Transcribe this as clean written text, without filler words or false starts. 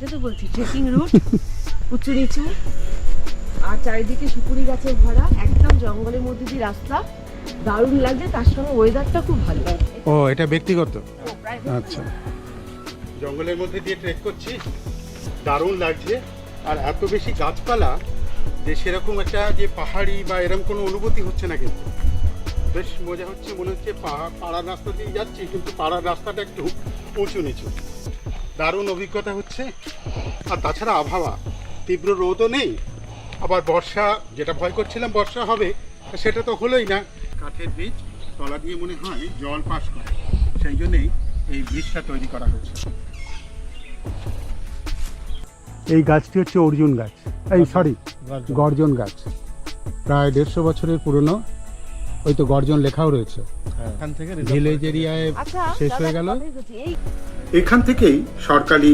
সেটা তো বলছি, ট্রেকিং রুট, উঁচু নিচু, আর চারিদিকে সুপুরি গাছে ভরা, একদম জঙ্গলের মধ্যে দিয়ে রাস্তা, দারুণ লাগছে। তার সঙ্গে ওয়েদারটা খুব ভালো। ও এটা ব্যক্তিগত? প্রায় আচ্ছা, জঙ্গলের মধ্যে দিয়ে ট্রেক করছি, দারুণ লাগছে। আর এত বেশি গাছপালা যে সেরকম একটা যে পাহাড়ি বা এরকম কোনো অনুভূতি হচ্ছে না, কিন্তু বেশ মজা হচ্ছে। মনে হচ্ছে পাড়ার রাস্তা দিয়ে যাচ্ছি, কিন্তু পাড়ার রাস্তাটা একটু উঁচু নিচু। দারুণ অভিজ্ঞতা হচ্ছে। আর তাছাড়া আবহাওয়া, তীব্র রোদও নেই, আবার বর্ষা, যেটা ভয় করছিলাম বর্ষা হবে সেটা তো হলোই না। কাঠের ব্রিজ, তলা দিয়ে মনে হয় জল পাস করে, সেই জন্যেই এই ব্রিজটা তৈরি করা হয়েছে। এই গাছটি হচ্ছে অর্জুন গাছ, এই সরি গর্জন গাছ, প্রায় 150 বছরের পুরনো। ওই তো গর্জন লেখাও রয়েছে। ভিলেজ এরিয়ায় শেষ হয়ে গেল। এখান থেকেই সরকারি